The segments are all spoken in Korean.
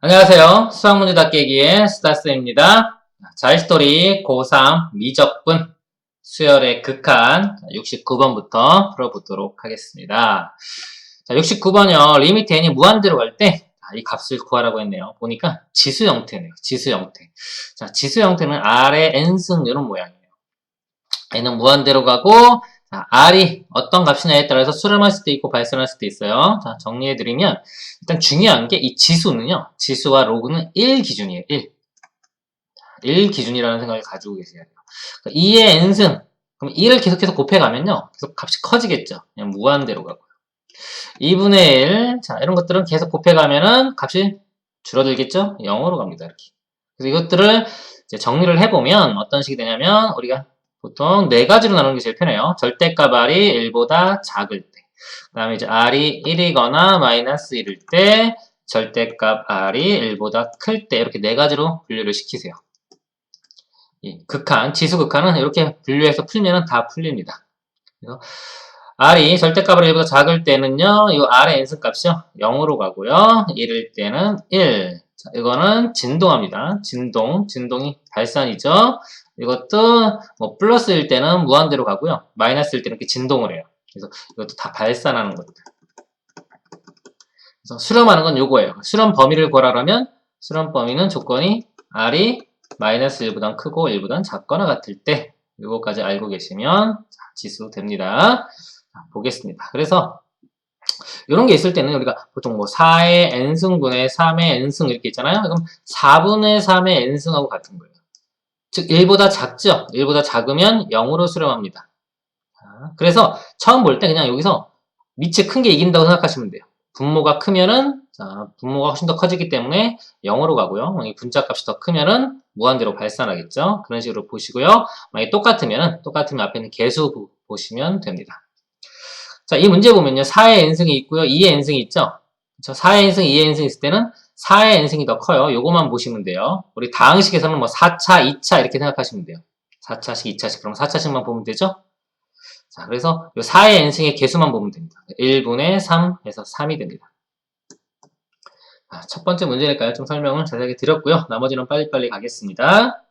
안녕하세요. 수학문제 닫깨기의 수다쌤입니다. 자, 히스토리 고3 미적분 수열의 극한 69번부터 풀어보도록 하겠습니다. 자, 69번이요. 리미트 n이 무한대로 갈 때 이 값을 구하라고 했네요. 보니까 지수 형태네요. 지수 형태. 자, 지수 형태는 R의 n승 이런 모양이에요. n은 무한대로 가고 자, R이 어떤 값이냐에 따라서 수렴할 수도 있고 발산할 수도 있어요. 자, 정리해드리면 일단 중요한 게 이 지수는요. 지수와 로그는 1 기준이에요. 1. 1 기준이라는 생각을 가지고 계셔야 돼요. 그러니까 2의 n승 그럼 1을 계속해서 곱해가면요. 계속 값이 커지겠죠. 그냥 무한대로 가고요. 2분의 1. 자, 이런 것들은 계속 곱해가면은 값이 줄어들겠죠? 0으로 갑니다. 이렇게. 그래서 이것들을 이제 정리를 해보면 어떤 식이 되냐면 우리가 보통 네 가지로 나누는 게 제일 편해요. 절대값 R이 1보다 작을 때. 그 다음에 이제 R이 1이거나 마이너스 1일 때, 절대값 R이 1보다 클 때, 이렇게 네 가지로 분류를 시키세요. 이 극한, 지수 극한은 이렇게 분류해서 풀면 다 풀립니다. 그래서 R이 절대값으로 1보다 작을 때는요, 이 R의 n승 값이요, 0으로 가고요. 1일 때는 1. 자, 이거는 진동합니다. 진동이 발산이죠. 이것도 뭐 플러스일 때는 무한대로 가고요. 마이너스일 때는 이렇게 진동을 해요. 그래서 이것도 다 발산하는 것들. 그래서 수렴하는 건 요거예요. 수렴 범위를 구하라면 수렴 범위는 조건이 R이 마이너스 1보다 크고 1보다 작거나 같을 때 요거까지 알고 계시면 지수 됩니다. 자, 보겠습니다. 그래서 이런 게 있을 때는 우리가 보통 뭐 4의 n승분의 3의 n승 이렇게 있잖아요. 그럼 4분의 3의 n승하고 같은 거예요. 즉 1보다 작죠? 1보다 작으면 0으로 수렴합니다. 그래서 처음 볼 때 그냥 여기서 밑이 큰 게 이긴다고 생각하시면 돼요. 분모가 크면은 자, 분모가 훨씬 더 커지기 때문에 0으로 가고요. 만약에 분자값이 더 크면은 무한대로 발산하겠죠. 그런 식으로 보시고요. 만약에 똑같으면 앞에 있는 개수 보시면 됩니다. 자, 이 문제 보면요. 4의 n승이 있고요. 2의 n승이 있죠. 그렇죠? 4의 n승, 2의 n승이 있을 때는 4의 n승이 더 커요. 요거만 보시면 돼요. 우리 다항식에서는 뭐 4차, 2차 이렇게 생각하시면 돼요. 4차식, 2차식. 그럼 4차식만 보면 되죠? 자, 그래서 요 4의 n승의 개수만 보면 됩니다. 1분의 3 해서 3이 됩니다. 첫 번째 문제니까요. 좀 설명을 자세하게 드렸고요. 나머지는 빨리빨리 가겠습니다.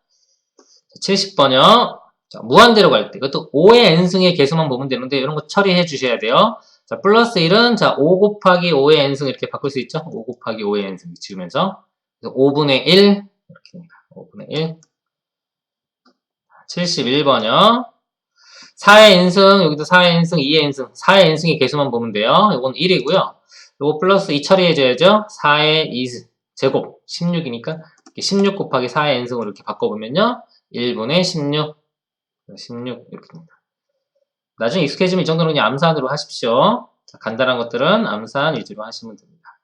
70번이요. 자, 무한대로 갈 때, 이것도 5의 n승의 개수만 보면 되는데, 이런 거 처리해 주셔야 돼요. 자, 플러스 1은, 자, 5 곱하기 5의 n승 이렇게 바꿀 수 있죠? 5 곱하기 5의 n승 지우면서. 5분의 1, 이렇게 됩니다. 5분의 1. 71번이요. 4의 n승, 여기도 4의 n승, 2의 n승, 4의 n승의 개수만 보면 돼요. 이건 1이고요. 요거 플러스 2 처리해줘야죠. 4의 2제곱, 16이니까 16 곱하기 4의 n승으로 이렇게 바꿔보면요. 1분의 16, 16 이렇게 됩니다. 나중에 익숙해지면 이 정도는 그냥 암산으로 하십시오. 자, 간단한 것들은 암산 위주로 하시면 됩니다.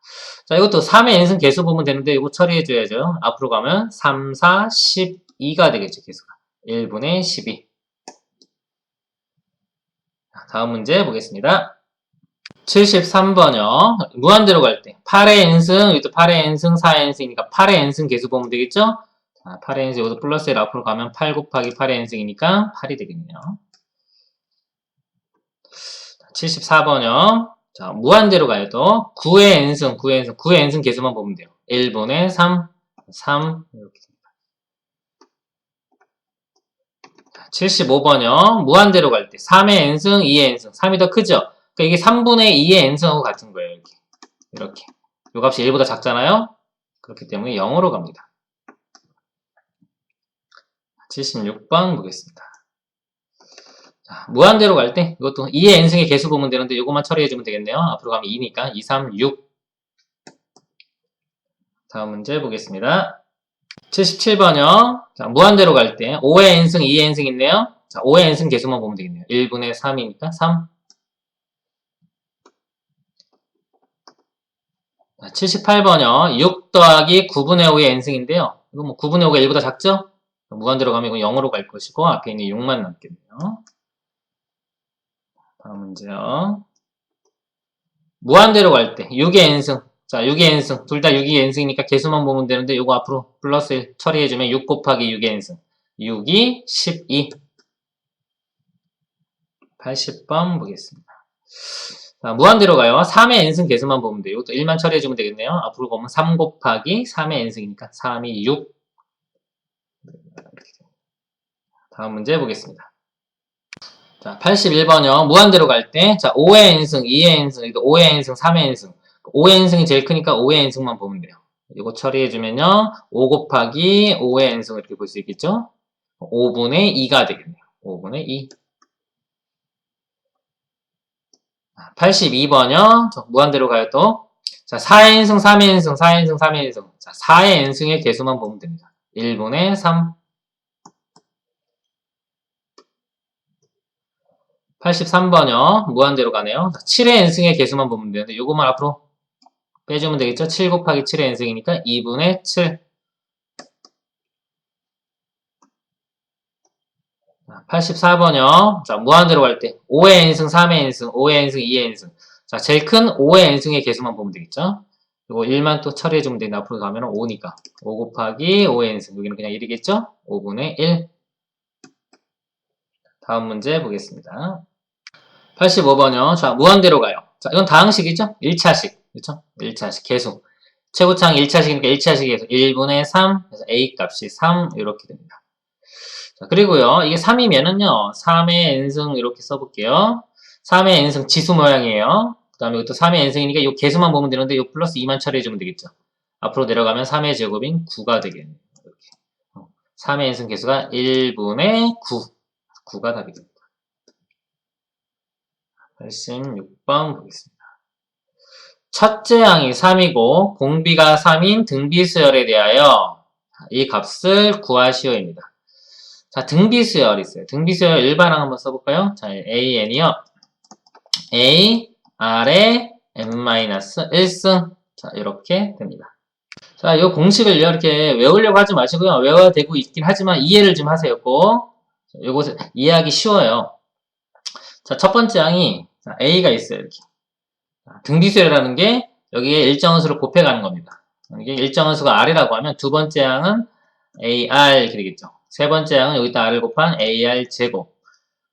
자, 이것도 3의 n승 개수 보면 되는데 이거 처리해줘야죠. 앞으로 가면 3, 4, 12가 되겠죠. 개수가. 1분의 12. 다음 문제 보겠습니다. 73번이요. 무한대로 갈 때 8의 n승, 이것도 8의 n승, 4의 n승이니까 8의 n승 개수 보면 되겠죠? 자, 8의 n승, 이것도 플러스 1 앞으로 가면 8 곱하기 8의 n승이니까 8이 되겠네요. 74번이요. 자, 무한대로 가요 또. 9의 n승, 9의 n승 개수만 보면 돼요. 1분의 3, 3, 이렇게 됩니다. 75번이요. 무한대로 갈 때 3의 n승, 2의 n승, 3이 더 크죠? 그러니까 이게 3분의 2의 n승하고 같은 거예요. 이렇게. 요 값이 1보다 작잖아요? 그렇기 때문에 0으로 갑니다. 76번 보겠습니다. 자, 무한대로 갈 때 이것도 2의 n승의 개수 보면 되는데 이것만 처리해주면 되겠네요. 앞으로 가면 2니까 2, 3, 6. 다음 문제 보겠습니다. 77번이요. 자, 무한대로 갈 때 5의 n승, 2의 n승 있네요. 자, 5의 n승 개수만 보면 되겠네요. 1분의 3이니까 3. 78번이요. 6 더하기 9분의 5의 n승인데요. 이거 뭐 9분의 5가 1보다 작죠? 무한대로 가면 이건 0으로 갈 것이고 앞에 있는 6만 남겠네요. 다음 문제요. 무한대로 갈 때 6의 n승. 자, 6의 n승. 둘 다 6의 n승이니까 개수만 보면 되는데 이거 앞으로 플러스 1 처리해주면 6 곱하기 6의 n승. 6이 12. 80번 보겠습니다. 자, 무한대로 가요. 3의 n승 개수만 보면 돼요. 이것도 1만 처리해주면 되겠네요. 앞으로 보면 3 곱하기 3의 n승이니까 3이 6. 다음 문제 보겠습니다. 자, 81번요. 무한대로 갈 때, 자, 5의 n승, 2의 n승, 5의 n승, 3의 n승. 5의 n승이 제일 크니까 5의 n승만 보면 돼요. 이거 처리해주면요. 5 곱하기 5의 n승 이렇게 볼 수 있겠죠? 5분의 2가 되겠네요. 5분의 2. 82번요. 무한대로 가요 또. 자, 4의 n승, 3의 n승, 4의 n승, 3의 n승. 자, 4의 n승의 개수만 보면 됩니다. 1분의 3. 83번요. 무한대로 가네요. 7의 n승의 개수만 보면 되는데 요것만 앞으로 빼주면 되겠죠? 7 곱하기 7의 n승이니까 2분의 7. 84번요. 자, 무한대로 갈 때 5의 n승, 3의 n승, 5의 n승, 2의 n승. 자, 제일 큰 5의 n승의 개수만 보면 되겠죠? 이거 1만 또 처리해주면 되는데 앞으로 가면 5니까 5 곱하기 5의 n승. 여기는 그냥 1이겠죠? 5분의 1. 다음 문제 보겠습니다. 85번요. 자, 무한대로 가요. 자, 이건 다항식이죠? 1차식. 그렇죠? 1차식 계수. 최고차항 1차식이니까 1차식에서 1분의 3, 그래서 a 값이 3 이렇게 됩니다. 자, 그리고요. 이게 3이면은요. 3의 n승 이렇게 써볼게요. 3의 n승 지수 모양이에요. 그 다음에 이것도 3의 n승이니까 이 개수만 보면 되는데 이 플러스 2만 처리해주면 되겠죠. 앞으로 내려가면 3의 제곱인 9가 되겠네요. 이렇게. 3의 n승 개수가 1분의 9. 9가 답이 됩니다. 86번 보겠습니다. 첫째 항이 3이고 공비가 3인 등비수열에 대하여 이 값을 구하시오입니다. 자, 등비수열 있어요. 등비수열 일반항 한번 써볼까요? 자, AN이요. A, R에 N-1승. 자, 이렇게 됩니다. 자, 이 공식을요, 이렇게 외우려고 하지 마시고요. 외워야 되고 있긴 하지만 이해를 좀 하세요, 꼭. 요것을 이해하기 쉬워요. 자, 첫 번째 항이 A가 있어요, 이렇게. 등비수열이라는 게 여기에 일정한 수를 곱해가는 겁니다. 이게 일정한 수가 R이라고 하면 두 번째 항은 AR 이렇게 되겠죠. 세 번째 항은 여기다 R을 곱한 AR 제곱.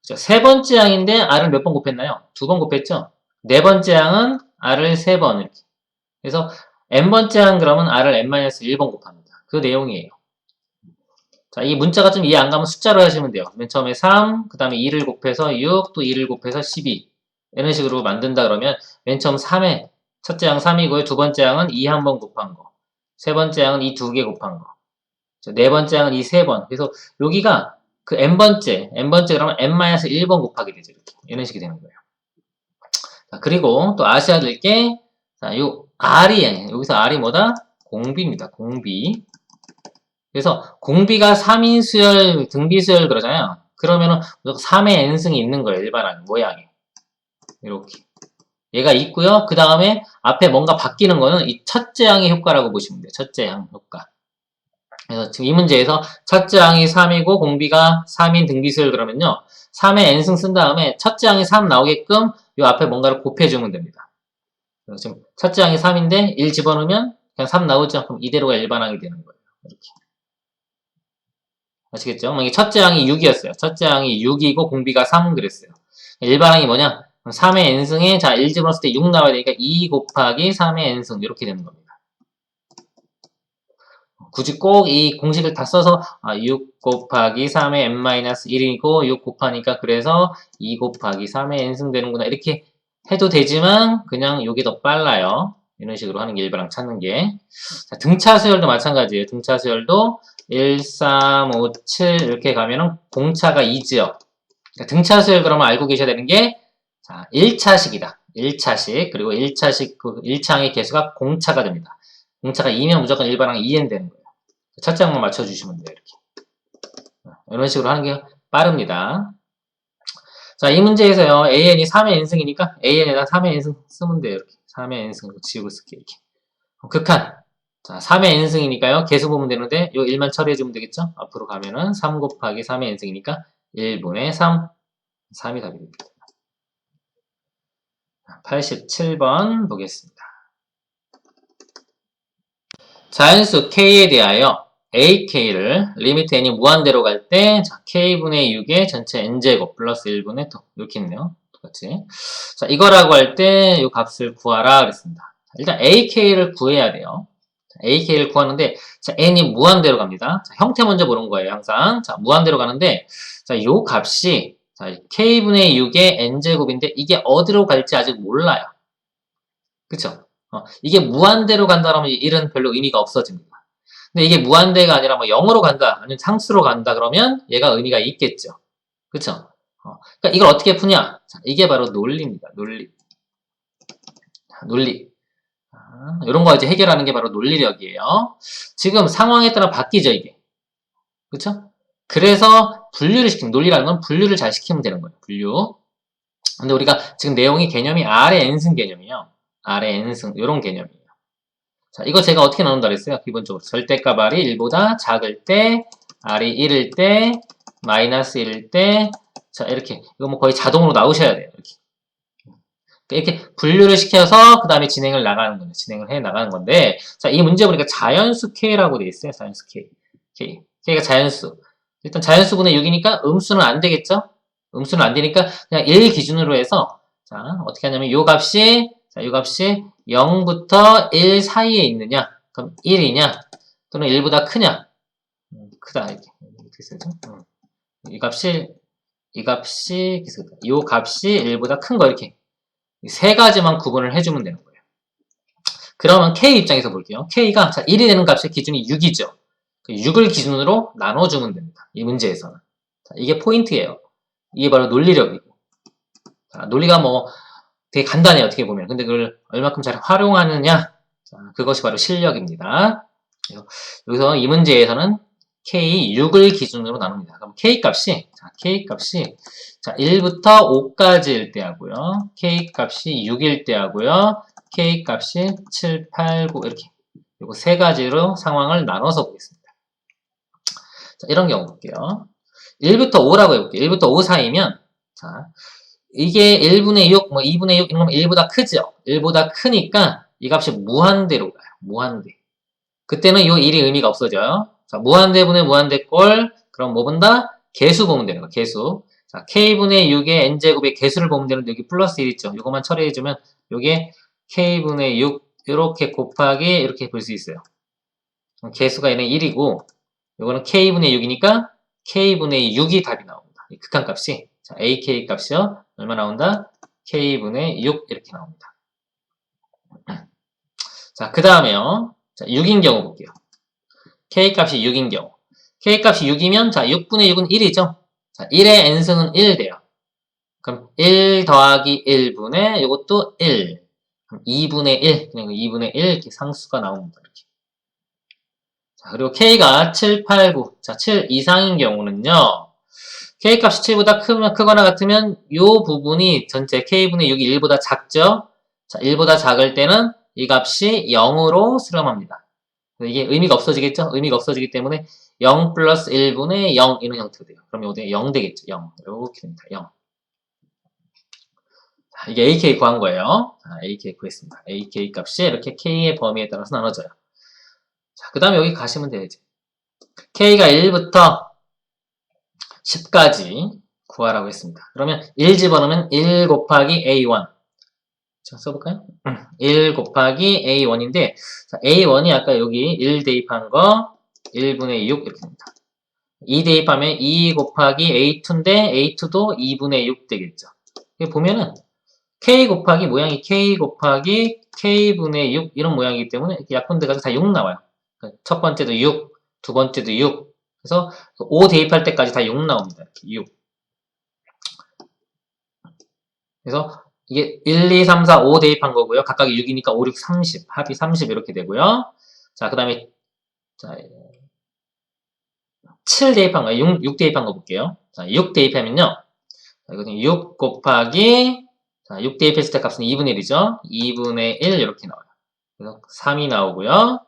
그렇죠? 세 번째 항인데 R을 몇 번 곱했나요? 두 번 곱했죠? 네 번째 항은 R을 세 번 이렇게. 그래서 n번째 항 그러면 R을 n-1번 곱합니다. 그 내용이에요. 자, 이 문자가 좀 이해 안 가면 숫자로 하시면 돼요. 맨 처음에 3, 그 다음에 2를 곱해서 6, 또 2를 곱해서 12. 이런 식으로 만든다 그러면 맨 처음 3에 첫째 항 3이고요. 두 번째 항은 2 한 번 곱한 거. 세 번째 항은 2 두 개 곱한 거. 네 번째 항은 2 세 번. 그래서 여기가 그 n번째 그러면 n-1번 곱하게 되죠. 이렇게. 이런 식이 되는 거예요. 자, 그리고 또 아셔야 될 게, 자, 요 R이, 여기서 R이 뭐다? 공비입니다. 공비. 그래서 공비가 3인 수열, 등비 수열 그러잖아요. 그러면은 3의 n승이 있는 거예요. 일반항 모양에. 이렇게. 얘가 있고요. 그 다음에 앞에 뭔가 바뀌는 거는 이 첫째 항의 효과라고 보시면 돼요. 첫째 항 효과. 그래서 지금 이 문제에서 첫째 항이 3이고 공비가 3인 등비수열 그러면요. 3의 n승 쓴 다음에 첫째 항이 3 나오게끔 이 앞에 뭔가를 곱해주면 됩니다. 그래서 지금 첫째 항이 3인데 1 집어넣으면 그냥 3 나오죠. 그럼 이대로가 일반항이 되는 거예요. 이렇게. 아시겠죠? 만약에 첫째 항이 6이었어요. 첫째 항이 6이고 공비가 3 그랬어요. 일반항이 뭐냐? 3의 n승에 자 1 집어넣었을 때 6 나와야 되니까 2 곱하기 3의 n승 이렇게 되는 겁니다. 굳이 꼭 이 공식을 다 써서 6 곱하기 3의 n-1이고 6 곱하니까 그래서 2 곱하기 3의 n승 되는구나 이렇게 해도 되지만 그냥 이게 더 빨라요. 이런 식으로 하는 게 일반항 찾는 게. 자, 등차 수열도 마찬가지예요. 등차 수열도 1, 3, 5, 7 이렇게 가면은 공차가 2지요. 그러니까 등차 수열 그러면 알고 계셔야 되는 게 자, 1차식이다. 1차식. 그리고 1차식 그 1차항의 개수가 공차가 됩니다. 공차가 2면 무조건 일반항 2n 되는 거예요. 첫째 항만 맞춰주시면 돼요. 이렇게. 이런 식으로 하는 게 빠릅니다. 자, 이 문제에서요. AN이 3의 n승이니까 AN에다 3의 n승 쓰면 돼요. 이렇게. 3의 n승 지우고 쓸게요. 이렇게. 극한. 자, 3의 n승이니까요. 개수 보면 되는데 요 1만 처리해주면 되겠죠? 앞으로 가면은 3 곱하기 3의 n승이니까 1분의 3. 3이 답이 됩니다. 87번 보겠습니다. 자연수 K에 대하여 AK를 리미트 n이 무한대로 갈 때 K분의 6의 전체 n제곱 플러스 1분의 2 이렇게 있네요. 그렇지? 자, 이거라고 할 때 이 값을 구하라 그랬습니다. 자, 일단 ak를 구해야 돼요. 자, ak를 구하는데 자, n이 무한대로 갑니다. 자, 형태 먼저 보는 거예요, 항상. 자, 무한대로 가는데 자, 요 값이 자, k분의 6의 n제곱인데 이게 어디로 갈지 아직 몰라요. 그쵸? 이게 무한대로 간다면 1은 별로 의미가 없어집니다. 근데 이게 무한대가 아니라 뭐 0으로 간다, 아니면 상수로 간다 그러면 얘가 의미가 있겠죠. 그쵸? 그러니까 이걸 어떻게 푸냐? 자, 이게 바로 논리입니다. 논리. 자, 논리. 이런 거 이제 해결하는 게 바로 논리력이에요. 지금 상황에 따라 바뀌죠, 이게. 그쵸? 그래서 분류를 시키는, 논리라는 건 분류를 잘 시키면 되는 거예요. 분류. 근데 우리가 지금 내용이 개념이 R의 n승 개념이에요. R의 n승, 이런 개념이에요. 자, 이거 제가 어떻게 나눈다 그랬어요? 기본적으로. 절대값 R이 1보다 작을 때, R이 1일 때, 마이너스 1일 때, 자, 이렇게. 이거 뭐 거의 자동으로 나오셔야 돼요. 이렇게 분류를 시켜서 그 다음에 진행을 나가는 건데, 진행을 해 나가는 건데, 자, 이 문제 보니까 자연수 K라고 되어 있어요. 자연수 K. K가 자연수. 일단 자연수분의 6이니까 음수는 안 되겠죠? 음수는 안 되니까 그냥 1 기준으로 해서, 자, 어떻게 하냐면 요 값이, 자, 요 값이 0부터 1 사이에 있느냐? 그럼 1이냐? 또는 1보다 크냐? 크다, 이렇게. 어떻게 쓰죠? 이 값이, 요 값이 1보다 큰 거, 이렇게. 이 세 가지만 구분을 해주면 되는 거예요. 그러면 K 입장에서 볼게요. K가, 자, 1이 되는 값의 기준이 6이죠. 6을 기준으로 나눠주면 됩니다. 이 문제에서는. 자, 이게 포인트예요. 이게 바로 논리력이고. 자, 논리가 뭐 되게 간단해요. 어떻게 보면. 근데 그걸 얼마큼 잘 활용하느냐? 자, 그것이 바로 실력입니다. 여기서 이 문제에서는 K6을 기준으로 나눕니다. 그럼 K값이, 자, K값이, 자, 1부터 5까지일 때 하고요. K값이 6일 때 하고요. K값이 7, 8, 9, 이렇게. 요거 세 가지로 상황을 나눠서 보겠습니다. 자, 이런 경우 볼게요. 1부터 5라고 해볼게요. 1부터 5 사이면, 자, 이게 1분의 6, 뭐 2분의 6, 이런 거면 1보다 크죠? 1보다 크니까 이 값이 무한대로 가요. 무한대. 그때는 이 1이 의미가 없어져요. 자, 무한대분의 무한대꼴, 그럼 뭐 본다? 개수 보면 되는 거, 개수. 자, k분의 6의 n제곱의 개수를 보면 되는데 여기 플러스 1 있죠? 이거만 처리해주면 요게 k분의 6, 이렇게 곱하기 이렇게 볼 수 있어요. 개수가 얘는 1이고 요거는 k분의 6이니까 k분의 6이 답이 나옵니다. 이 극한값이. 자, ak 값이요. 얼마 나온다? k분의 6 이렇게 나옵니다. 자, 그 다음에요. 자, 6인 경우 볼게요. k값이 6인 경우. k값이 6이면 자, 6분의 6은 1이죠. 자, 1의 n승은 1 돼요. 그럼 1 더하기 1분의 이것도 1. 그럼 2분의 1. 그냥 2분의 1 이렇게 상수가 나옵니다. 이렇게. 자, 그리고 k가 7, 8, 9. 자, 7 이상인 경우는요. k값이 7보다 크거나 같으면 이 부분이 전체 k분의 6이 1보다 작죠? 자, 1보다 작을 때는 이 값이 0으로 수렴합니다. 이게 의미가 없어지겠죠? 의미가 없어지기 때문에 0 플러스 1분의 0 이런 형태가 돼요. 그럼 여기 0 되겠죠? 0. 이렇게 됩니다. 0. 자, 이게 AK 구한 거예요. 자, AK 구했습니다. AK 값이 이렇게 K의 범위에 따라서 나눠져요. 자, 그 다음에 여기 가시면 되지. K가 1부터 10까지 구하라고 했습니다. 그러면 1 집어넣으면 1 곱하기 A1. 자, 써볼까요? 1 곱하기 A1인데, 자, A1이 아까 여기 1 대입한 거 1분의 6 이렇게 됩니다. 2 대입하면 2 곱하기 A2인데, A2도 2분의 6 되겠죠. 여기 보면은, K 곱하기 모양이 K 곱하기 K분의 6 이런 모양이기 때문에 이렇게 약분돼가지고 다 6 나와요. 그러니까 첫 번째도 6, 두 번째도 6. 그래서 5 대입할 때까지 다 6 나옵니다. 이렇게 6. 그래서 이게 1, 2, 3, 4, 5 대입한 거고요. 각각이 6이니까 5, 6, 30. 합이 30 이렇게 되고요. 자, 그 다음에 자, 7 대입한 거, 6 대입한 거 볼게요. 자, 6 대입하면요. 자, 이거는 6 곱하기 자, 6 대입했을 때 값은 2분의 1이죠. 2분의 1 이렇게 나와요. 그래서 3이 나오고요.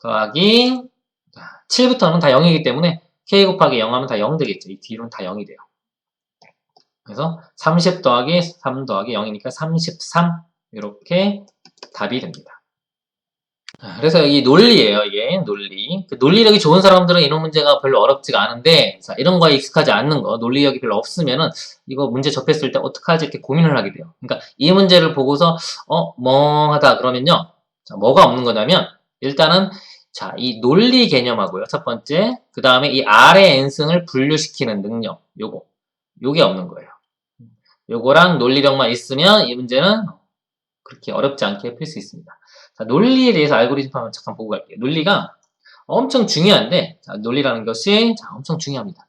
더하기 7부터는 다 0이기 때문에 k 곱하기 0 하면 다 0 되겠죠. 이 뒤로는 다 0이 돼요. 그래서 30 더하기 3 더하기 0이니까 33 이렇게 답이 됩니다. 그래서 이 논리예요, 이게 논리. 그 논리력이 좋은 사람들은 이런 문제가 별로 어렵지가 않은데, 자, 이런 거에 익숙하지 않는 거, 논리력이 별로 없으면은 이거 문제 접했을 때 어떡하지 이렇게 고민을 하게 돼요. 그러니까 이 문제를 보고서 멍하다 그러면요, 자, 뭐가 없는 거냐면 일단은 자, 이 논리 개념하고요, 첫 번째. 그 다음에 이 R의 n승을 분류시키는 능력, 요게 없는 거예요. 요거랑 논리력만 있으면 이 문제는 그렇게 어렵지 않게 풀 수 있습니다. 자, 논리에 대해서 알고리즘 한번 잠깐 보고 갈게요. 논리가 엄청 중요한데, 자, 논리라는 것이 자, 엄청 중요합니다.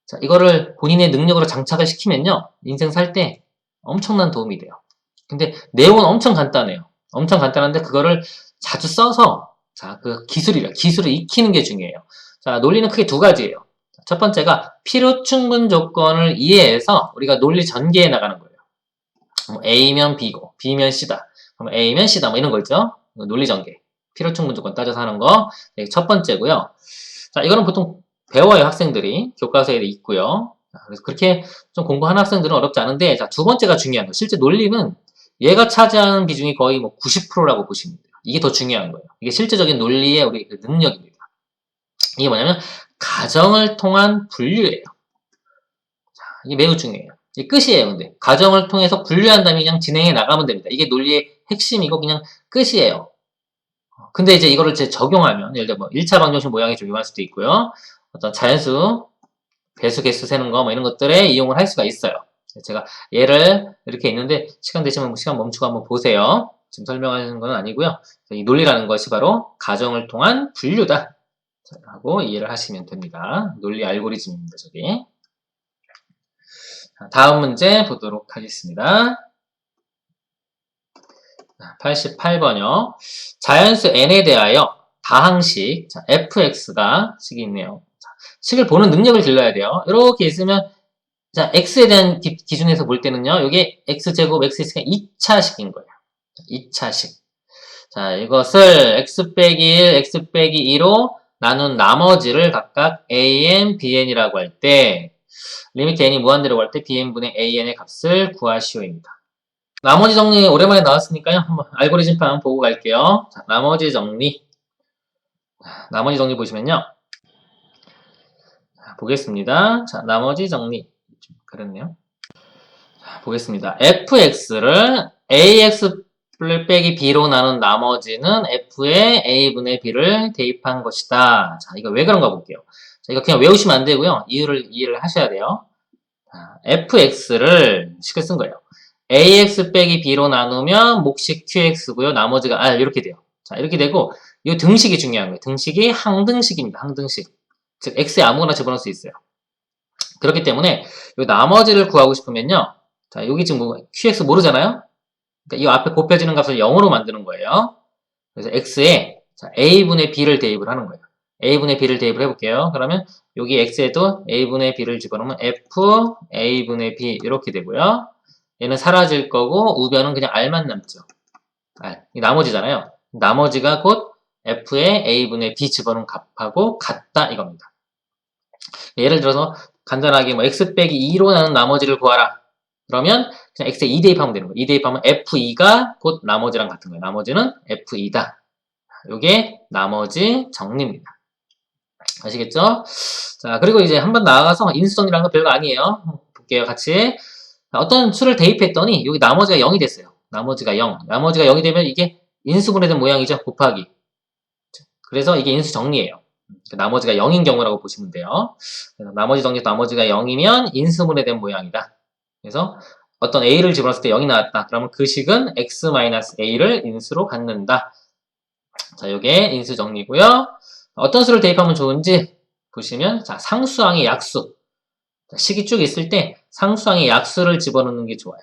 자, 이거를 본인의 능력으로 장착을 시키면요, 인생 살 때 엄청난 도움이 돼요. 근데 내용은 엄청 간단해요. 엄청 간단한데 그거를 자주 써서 자, 그 기술을 익히는 게 중요해요. 자, 논리는 크게 두 가지예요. 첫 번째가 필요 충분 조건을 이해해서 우리가 논리 전개해 나가는 거예요. 뭐 A면 B고 B면 C다. 그럼 A면 C다. 뭐 이런 거 있죠. 논리 전개. 필요 충분 조건 따져서 하는 거. 첫 번째고요. 자, 이거는 보통 배워요, 학생들이. 교과서에 있고요. 자, 그래서 그렇게 좀 공부하는 학생들은 어렵지 않은데, 자, 두 번째가 중요한 거. 실제 논리는 얘가 차지하는 비중이 거의 뭐 90%라고 보시면 돼요. 이게 더 중요한 거예요. 이게 실제적인 논리의 우리 그 능력입니다. 이게 뭐냐면, 가정을 통한 분류예요. 자, 이게 매우 중요해요. 이게 끝이에요, 근데. 가정을 통해서 분류한 다음에 그냥 진행해 나가면 됩니다. 이게 논리의 핵심이고 그냥 끝이에요. 근데 이제 이거를 이제 적용하면, 예를 들어 뭐 1차 방정식 모양에 적용할 수도 있고요. 어떤 자연수, 배수, 개수 세는 거, 뭐 이런 것들에 이용을 할 수가 있어요. 제가 예를 이렇게 있는데, 시간 되시면 시간 멈추고 한번 보세요. 지금 설명하는 건 아니고요. 이 논리라는 것이 바로 가정을 통한 분류다. 하고 이해를 하시면 됩니다. 논리 알고리즘입니다, 저게. 다음 문제 보도록 하겠습니다. 88번이요. 자연수 n에 대하여 다항식 fx가 식이 있네요. 식을 보는 능력을 길러야 돼요. 이렇게 있으면 자, x에 대한 기준에서 볼 때는요. 이게 x제곱 x가 2차식인 거예요. 2차식. 자, 이것을 x 빼기 1, x 빼기 2로 나눈 나머지를 각각 an, bn이라고 할 때 리미트 n이 무한대로 할 때 bn분의 an의 값을 구하시오입니다. 나머지 정리 오랜만에 나왔으니까요. 한번 알고리즘판 보고 갈게요. 자, 나머지 정리 보시면요. 자, 보겠습니다. 자, 나머지 정리. 좀 그렇네요. 자, 보겠습니다. fx를 ax 빼기 b로 나눈 나머지는 f의 a분의 b를 대입한 것이다. 자, 이거 왜 그런가 볼게요. 자, 이거 그냥 외우시면 안 되고요. 이해를 하셔야 돼요. 자, fx를 식을 쓴 거예요. ax 빼기 b로 나누면 몫이 qx고요. 나머지가 r 이렇게 돼요. 자, 이렇게 되고 이 등식이 중요한 거예요. 등식이 항등식입니다. 항등식. 즉 x에 아무거나 집어넣을 수 있어요. 그렇기 때문에 이 나머지를 구하고 싶으면요. 자, 여기 지금 뭐 qx 모르잖아요. 그러니까 이 앞에 곱해지는 값을 0으로 만드는 거예요. 그래서 x에 자, a분의 b를 대입을 하는 거예요. a분의 b를 대입을 해볼게요. 그러면 여기 x에도 a분의 b를 집어넣으면 f a분의 b 이렇게 되고요. 얘는 사라질 거고 우변은 그냥 r만 남죠. r. 이 나머지잖아요. 나머지가 곧 f의 a분의 b 집어넣은 값하고 같다 이겁니다. 예를 들어서 간단하게 뭐 x 빼기 2로 나는 나머지를 구하라. 그러면 그냥 x에 2 대입하면 되는 거예요. 2 대입하면 f2가 곧 나머지랑 같은 거예요. 나머지는 f2다. 요게 나머지 정리입니다. 아시겠죠? 자, 그리고 이제 한번 나아가서 인수정리라는 건 별거 아니에요. 볼게요, 같이. 어떤 수를 대입했더니 여기 나머지가 0이 됐어요. 나머지가 0. 나머지가 0이 되면 이게 인수분해된 모양이죠. 곱하기. 그래서 이게 인수정리예요. 나머지가 0인 경우라고 보시면 돼요. 그래서 나머지 정리 나머지가 0이면 인수분해된 모양이다. 그래서 어떤 a를 집어넣었을 때 0이 나왔다. 그러면 그 식은 x-a를 인수로 갖는다. 자, 요게 인수 정리고요. 어떤 수를 대입하면 좋은지 보시면 자, 상수항의 약수. 자, 식이 쭉 있을 때 상수항의 약수를 집어넣는 게 좋아요.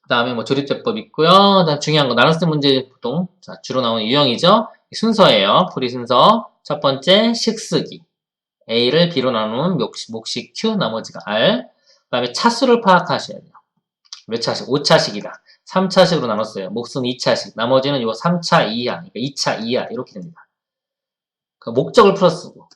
그 다음에 뭐 조립제법 있고요. 그다음 중요한 거 나눗셈 문제 보통 자, 주로 나오는 유형이죠. 순서예요. 풀이 순서. 첫 번째 식쓰기. a를 b로 나누면 몫이 q 나머지가 r. 그 다음에 차수를 파악하셔야 돼요. 몇 차식? 5차식이다. 3차식으로 나눴어요. 몫은 2차식. 나머지는 요 3차 이하, 그러니까 2차 이하 이렇게 됩니다. 그 목적을 풀어 쓰고.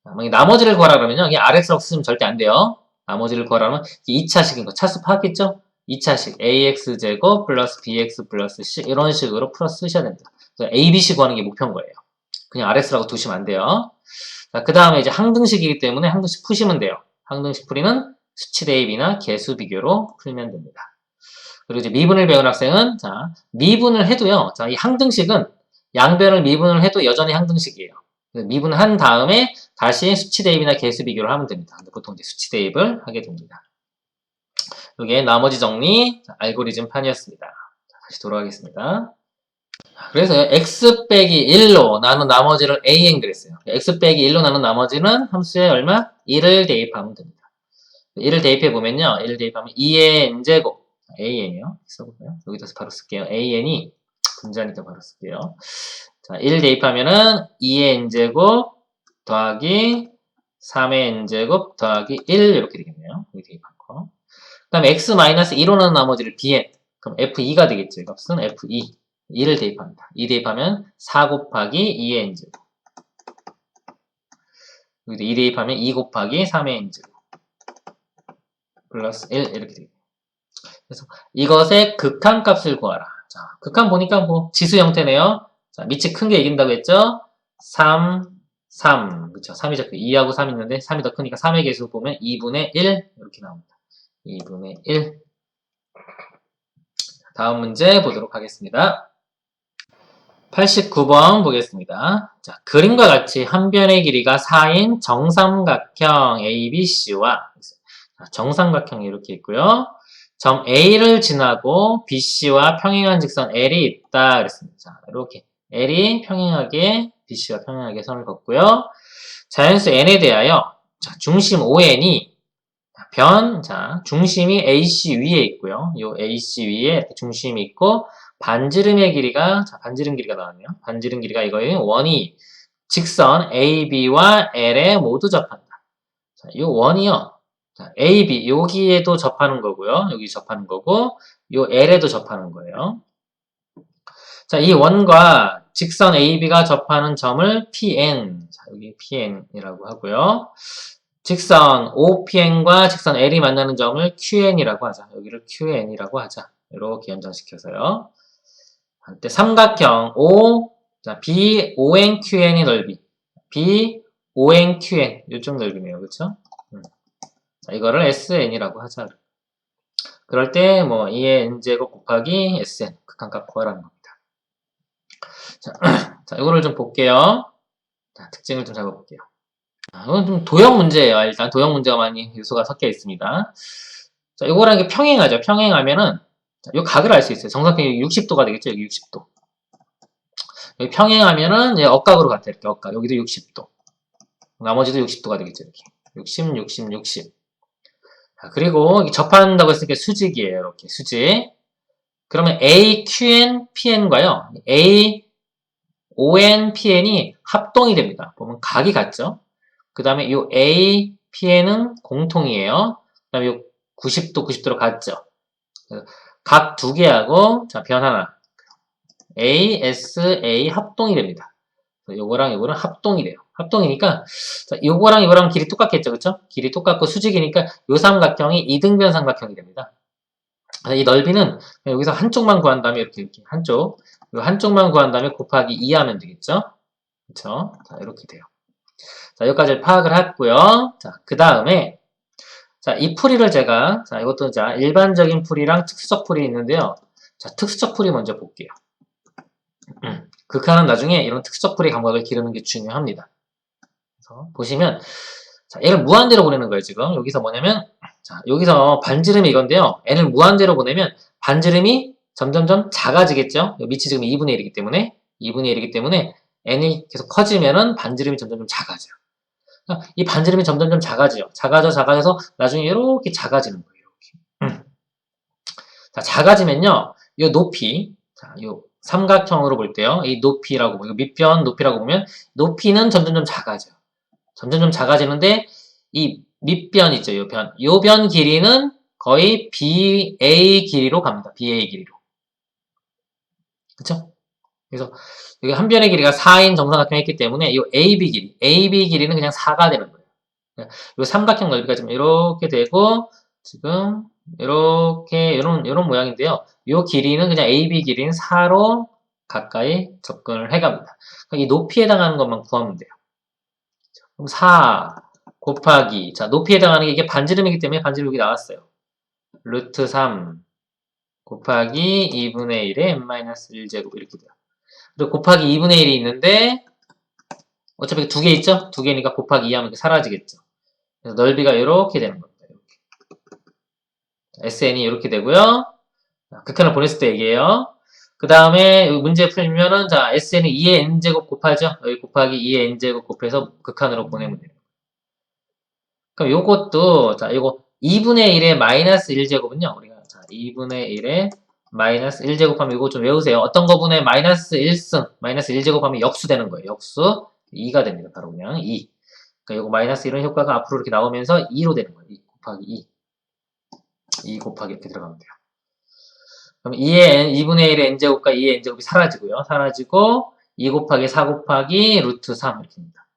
만약에 나머지를 구하라 그러면요. 이게 RX라고 쓰면 절대 안 돼요. 나머지를 구하라면 2차식인 거 차수 파악했죠? 2차식 AX제곱 플러스 BX 플러스 C 이런 식으로 풀어 쓰셔야 됩니다. 그래서 ABC 구하는 게 목표인 거예요. 그냥 RS라고 두시면 안 돼요. 자, 그 다음에 이제 항등식이기 때문에 항등식 푸시면 돼요. 항등식 풀이는 수치 대입이나 개수 비교로 풀면 됩니다. 그리고 이제 미분을 배운 학생은, 자, 미분을 해도요, 자, 이 항등식은 양변을 미분을 해도 여전히 항등식이에요. 미분을 한 다음에 다시 수치 대입이나 개수 비교를 하면 됩니다. 근데 보통 이제 수치 대입을 하게 됩니다. 이게 나머지 정리, 자, 알고리즘 판이었습니다. 자, 다시 돌아가겠습니다. 그래서 x 빼기 1로 나눈 나머지를 an 그랬어요. x 빼기 1로 나눈 나머지는 함수에 얼마? 1을 대입하면 됩니다. 1을 대입해 보면요. 1을 대입하면 2의 n제곱 an이요. 써볼까요? 여기다 바로 쓸게요. an이 분자니까 바로 쓸게요. 자, 1 대입하면은 2의 n제곱 더하기 3의 n제곱 더하기 1 이렇게 되겠네요. 여기 대입한 거. 그 다음에 x-1로 나눈 나머지를 bn. 그럼 f2가 되겠죠. 이 값은 f2. 2를 대입합니다. 2 대입하면 4 곱하기 2의 n제곱. 여기도 2 대입하면 2 곱하기 3의 n제곱. 플러스 1 이렇게 되겠네요. 그래서 이것의 극한값을 구하라. 자, 극한 보니까 뭐 지수 형태네요. 자, 밑이 큰 게 이긴다고 했죠? 3, 3. 그쵸? 3이 적혀. 2하고 3 있는데 3이 더 크니까 3의 개수 보면 2분의 1 이렇게 나옵니다. 2분의 1. 다음 문제 보도록 하겠습니다. 89번 보겠습니다. 자, 그림과 같이 한 변의 길이가 4인 정삼각형 ABC와 정삼각형이 이렇게 있고요. 점 A를 지나고 BC와 평행한 직선 L이 있다 그랬습니다. 자, 이렇게 L이 평행하게 BC와 평행하게 선을 긋고요. 자연수 N에 대하여 자, 중심 ON이 자, 중심이 AC 위에 있고요. 이 AC 위에 이렇게 중심이 있고 반지름의 길이가 자, 반지름 길이가 나왔네요. 반지름 길이가 이거예요. 원이 직선 AB와 L에 모두 접한다. 자, 이 원이요. 자, AB 여기에도 접하는 거고요. 여기 접하는 거고 이 L에도 접하는 거예요. 자, 이 원과 직선 AB가 접하는 점을 PN. 자, 여기 PN이라고 하고요. 직선 OPN과 직선 L이 만나는 점을 QN이라고 하자. 여기를 QN이라고 하자. 이렇게 연장시켜서요. 한때 삼각형 O, 자, BONQN의 넓이. BONQN. 이쪽 넓이네요. 그쵸? 자, 이거를 SN이라고 하자. 그럴 때, 뭐, 2의 n제곱 곱하기 SN. 극한값 구하라는 겁니다. 자, 자, 이거를 좀 볼게요. 자, 특징을 좀 잡아볼게요. 이건 좀 도형 문제예요. 일단 도형 문제가 많이 요소가 섞여 있습니다. 자, 이거랑 이게 평행하죠. 평행하면은 이 각을 알 수 있어요. 정사각형이 60도가 되겠죠. 여기 60도. 여기 평행하면은 억각으로 같아. 이렇게 억각. 여기도 60도. 나머지도 60도가 되겠죠. 이렇게 60, 60, 60. 자, 그리고 접한다고 했으니까 수직이에요. 이렇게 수직. 그러면 A, QN, PN과요. A, ON, PN이 합동이 됩니다. 보면 각이 같죠. 그 다음에 이 A, Pn은 공통이에요. 그 다음에 이 90도, 90도로 같죠. 각 두 개하고, 자, 변 하나. A, S, A 합동이 됩니다. 요거랑 요거랑 합동이 돼요. 합동이니까, 자, 요거랑 요거랑 길이 똑같겠죠. 그쵸? 길이 똑같고 수직이니까 요 삼각형이 이등변 삼각형이 됩니다. 이 넓이는 여기서 한쪽만 구한 다음에 이렇게 한쪽. 요 한쪽만 구한 다음에 곱하기 2 하면 되겠죠? 그쵸? 자, 이렇게 돼요. 자, 여기까지 파악을 했고요. 자, 그 다음에, 자, 이 풀이를 제가, 자, 이것도 자, 일반적인 풀이랑 특수적 풀이 있는데요. 자, 특수적 풀이 먼저 볼게요. 극한은 나중에 이런 특수적 풀이 감각을 기르는 게 중요합니다. 그래서 보시면, 자, 얘를 무한대로 보내는 거예요, 지금. 여기서 뭐냐면, 자, 여기서 반지름이 이건데요. n을 무한대로 보내면 반지름이 점점점 작아지겠죠? 밑이 지금 2분의 1이기 때문에, 2분의 1이기 때문에 n이 계속 커지면은 반지름이 점점점 작아져요. 이 반지름이 점점점 작아져요. 작아져서 나중에 이렇게 작아지는 거예요. 이렇게. 자, 작아지면요. 이 높이, 자, 이 삼각형으로 볼 때요. 이 높이라고, 이거 밑변 높이라고 보면 높이는 점점점 작아져요. 점점점 작아지는데 이 밑변 있죠. 이 변. 이 변 길이는 거의 BA 길이로 갑니다. BA 길이로. 그쵸? 그래서 여기 한 변의 길이가 4인 정삼각형이 있기 때문에 이 AB 길이는 그냥 4가 되는 거예요. 이 삼각형 넓이가 지금 이렇게 되고 지금 이렇게 이런 모양인데요. 이 길이는 그냥 AB 길이는 4로 가까이 접근을 해갑니다. 이 높이에 해당하는 것만 구하면 돼요. 그럼 4 곱하기, 자, 높이에 해당하는 게 이게 반지름이기 때문에 반지름 여기 나왔어요. 루트 3 곱하기 2분의 1의 n-1제곱 이렇게 돼요. 그리고 곱하기 2분의 1이 있는데 어차피 두 개 있죠? 두 개니까 곱하기 2 하면 사라지겠죠. 그래서 넓이가 이렇게 되는 겁니다. 이렇게. SN이 이렇게 되고요. 극한을 보냈을 때 얘기해요. 그 다음에 문제 풀면은 자 SN이 2의 n제곱 곱하죠. 여기 곱하기 2의 n제곱 곱해서 극한으로 보내면 돼요. 그럼 요것도 자 요거 2분의 1의 마이너스 1제곱은요. 우리가 자 2분의 1의 마이너스 1제곱하면 이거 좀 외우세요. 어떤 거분의 마이너스 1승 마이너스 1제곱하면 역수 되는 거예요. 역수 2가 됩니다. 바로 그냥 2. 그러니까 요거 마이너스 이런 효과가 앞으로 이렇게 나오면서 2로 되는 거예요. 2 곱하기 2. 2 곱하기 이렇게 들어가면 돼요. 그럼 2분의 1의 n제곱과 2의 n제곱이 사라지고요. 사라지고 2 곱하기 4 곱하기 루트 3 이렇게 됩니다.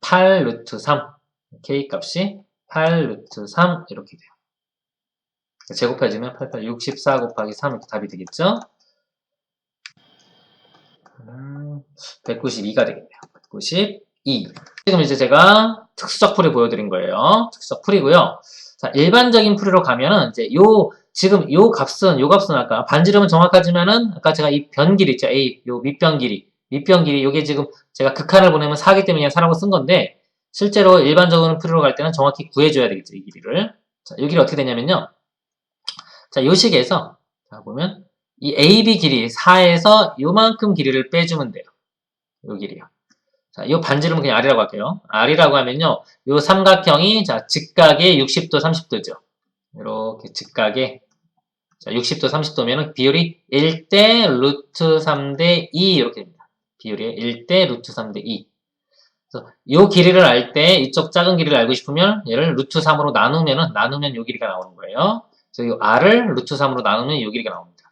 8 루트 3 k 값이 8 루트 3 이렇게 돼요. 제곱해주면 64 곱하기 3 이렇게 답이 되겠죠? 192가 되겠네요. 192. 지금 이제 제가 특수적 풀이 보여드린 거예요. 특수적 풀이고요. 자, 일반적인 풀이로 가면은 이제 지금 요 값은 아까 반지름은 정확하지만은 아까 제가 이 변 길이 있죠. A 요 밑변 길이 요게 지금 제가 극한을 보내면 4기 때문에 그냥 4라고 쓴 건데 실제로 일반적으로 풀이로 갈 때는 정확히 구해줘야 되겠죠. 이 길이를. 자, 이 길이 어떻게 되냐면요. 자, 요 식에서 자 보면 이 AB 길이 4에서 요만큼 길이를 빼주면 돼요. 요 길이요. 자, 요 반지름은 그냥 R이라고 할게요. R이라고 하면요. 요 삼각형이 자, 직각의 60도, 30도죠. 이렇게 직각의 자, 60도, 30도면은 비율이 1대 루트 3대 2 이렇게 됩니다. 비율이 1대 루트 3대 2. 그래서 요 길이를 알 때 이쪽 작은 길이를 알고 싶으면 얘를 루트 3으로 나누면 요 길이가 나오는 거예요. 그래서 요 R을 루트 3으로 나누면 요 길이가 나옵니다.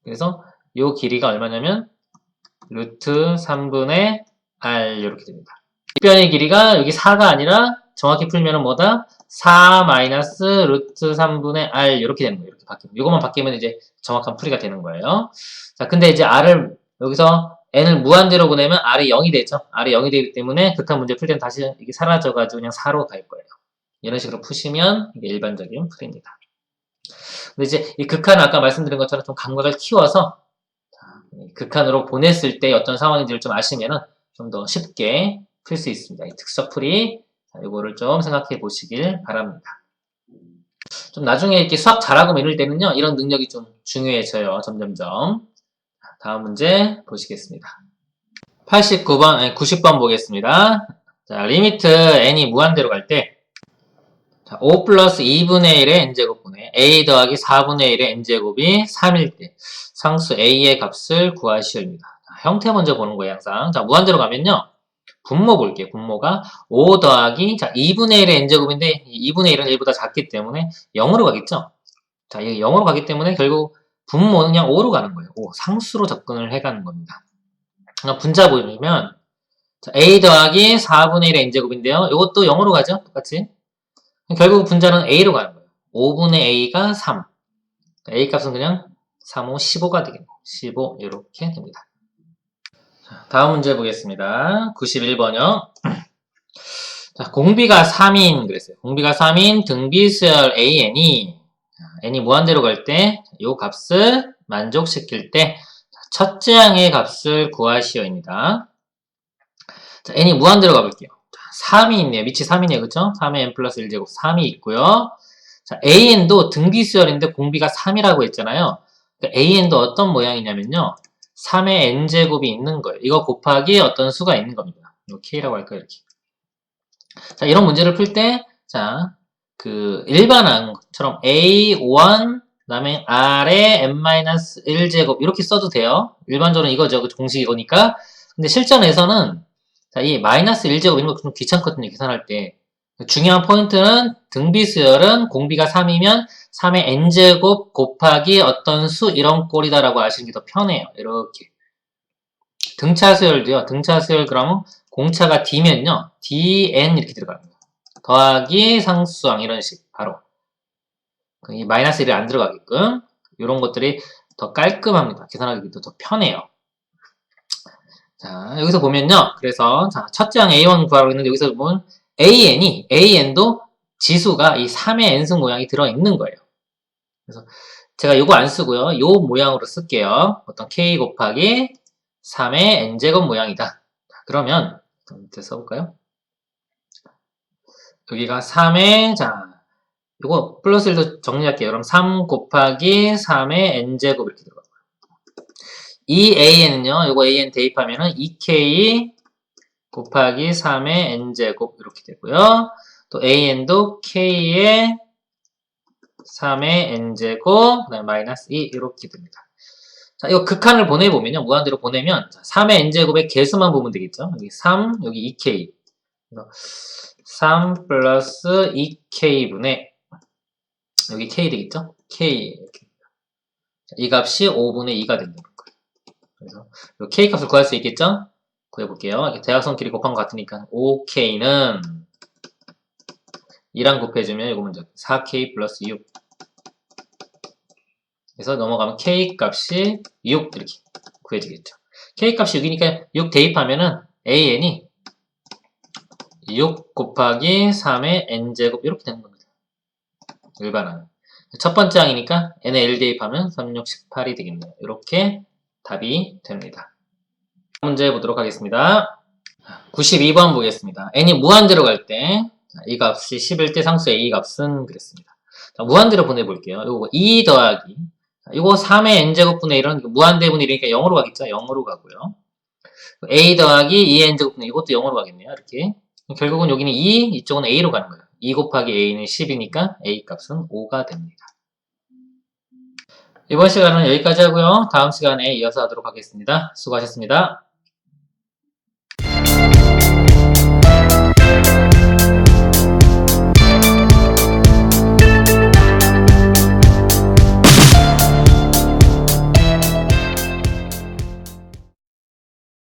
그래서 요 길이가 얼마냐면 루트 3분의 R 이렇게 됩니다. 빗변의 길이가 여기 4가 아니라 정확히 풀면은 뭐다? 4 마이너스 루트 3분의 R 이렇게 되는 거예요. 이렇게 바뀌면. 이것만 바뀌면 이제 정확한 풀이가 되는 거예요. 자, 근데 이제 R을 여기서 N을 무한대로 보내면 R이 0이 되죠. R이 0이 되기 때문에 극한 문제 풀 때는 다시 이게 사라져가지고 그냥 4로 갈 거예요. 이런 식으로 푸시면 이게 일반적인 풀이입니다. 근데 이제 이 극한은 아까 말씀드린 것처럼 좀 감각을 키워서 극한으로 보냈을 때 어떤 상황인지를 좀 아시면은 좀 더 쉽게 풀 수 있습니다. 이 특수적 풀이 이거를 좀 생각해 보시길 바랍니다. 좀 나중에 이렇게 수학 잘하고 이럴 때는요, 이런 능력이 좀 중요해져요. 점점점. 다음 문제 보시겠습니다. 89번, 아니 90번 보겠습니다. 자, 리미트 n이 무한대로 갈 때, 자, 5 플러스 2분의 1의 n제곱분의 a 더하기 4분의 1의 n제곱이 3일 때 상수 a의 값을 구하시오입니다. 형태 먼저 보는 거예요, 항상. 자, 무한대로 가면요. 분모 볼게요. 분모가 5 더하기 자 2분의 1의 n제곱인데 2분의 1은 1보다 작기 때문에 0으로 가겠죠? 자, 이게 0으로 가기 때문에 결국 분모는 그냥 5로 가는 거예요. 5, 상수로 접근을 해가는 겁니다. 분자 보시면 자, a 더하기 4분의 1의 n제곱인데요. 이것도 0으로 가죠? 똑같이. 결국 분자는 a로 가는 거예요. 5분의 a가 3. a 값은 그냥 3, 5, 15가 되겠네요. 15 이렇게 됩니다. 다음 문제 보겠습니다. 91번요. 자, 공비가 3인 그랬어요. 공비가 3인 등비수열 AN이 n이 무한대로 갈 때 이 값을 만족시킬 때 첫째 항의 값을 구하시오입니다. 자, n이 무한대로 가볼게요. 자, 3이 있네요. 밑이 3이네요. 그쵸? 3의 n 플러스 1제곱 3이 있고요. 자, AN도 등비수열인데 공비가 3이라고 했잖아요. 그러니까 AN도 어떤 모양이냐면요. 3의 n제곱이 있는 거예요. 이거 곱하기 어떤 수가 있는 겁니다. 이거 k라고 할까요? 이렇게. 자, 이런 문제를 풀 때, 자, 그, 일반항처럼 A1, 그 다음에 R의 n-1제곱, 이렇게 써도 돼요. 일반적으로 이거죠. 그 공식 이거니까. 근데 실전에서는, 자, 이 마이너스 1제곱 이런 거 좀 귀찮거든요. 계산할 때. 중요한 포인트는 등비수열은 공비가 3이면 3의 n제곱 곱하기 어떤 수 이런 꼴이다라고 아시는 게 더 편해요. 이렇게. 등차수열도요. 등차수열 그러면 공차가 D면요. DN 이렇게 들어갑니다. 더하기 상수항 이런 식 바로. 이 마이너스 1이 안 들어가게끔 이런 것들이 더 깔끔합니다. 계산하기도 더 편해요. 자, 여기서 보면요. 그래서, 자, 첫째 항 A1 구하고 있는데, 여기서 보면 AN도 지수가 이 3의 n승 모양이 들어있는 거예요. 그래서 제가 요거 안 쓰고요. 요 모양으로 쓸게요. 어떤 k 곱하기 3의 n제곱 모양이다. 그러면, 밑에 써볼까요? 여기가 3의, 자, 요거 플러스 1도 정리할게요. 그럼 3 곱하기 3의 n제곱 이렇게 들어가고요. 이 an은요, 요거 an 대입하면은 2k 곱하기 3의 n제곱 이렇게 되고요. 또 an도 k의 3의 n제곱, 그 다음에 마이너스 2 이렇게 됩니다. 자, 이거 극한을 보내보면요. 무한대로 보내면 3의 n제곱의 개수만 보면 되겠죠. 여기 3, 여기 2k. 3 플러스 2k분의 여기 k 되겠죠? k 이렇게. 이 값이 5분의 2가 된다는 거예요. 그래서 이 k 값을 구할 수 있겠죠? 구해볼게요. 대각선끼리 곱한 것 같으니까 5k는 2랑 곱해주면 이거 먼저 4k 플러스 6. 그래서 넘어가면 k 값이 6 이렇게 구해지겠죠. k 값이 6이니까 6 대입하면은 an이 6 곱하기 3의 n제곱 이렇게 되는 겁니다. 일반항. 첫 번째 항이니까 n에 1 대입하면 3, 6, 18이 되겠네요. 이렇게 답이 됩니다. 문제 보도록 하겠습니다. 92번 보겠습니다. n이 무한대로 갈 때 이 값이 11대 상수 a 값은 그랬습니다. 자, 무한대로 보내볼게요. 요거 2 더하기 이거 3의 n제곱분의 1은 무한대분의 1이니까 0으로 가겠죠? 0으로 가고요. a 더하기 2n제곱분의 이것도 0으로 가겠네요. 이렇게. 결국은 여기는 2, 이쪽은 a로 가는 거예요. 2 곱하기 a는 10이니까 a 값은 5가 됩니다. 이번 시간은 여기까지 하고요. 다음 시간에 이어서 하도록 하겠습니다. 수고하셨습니다.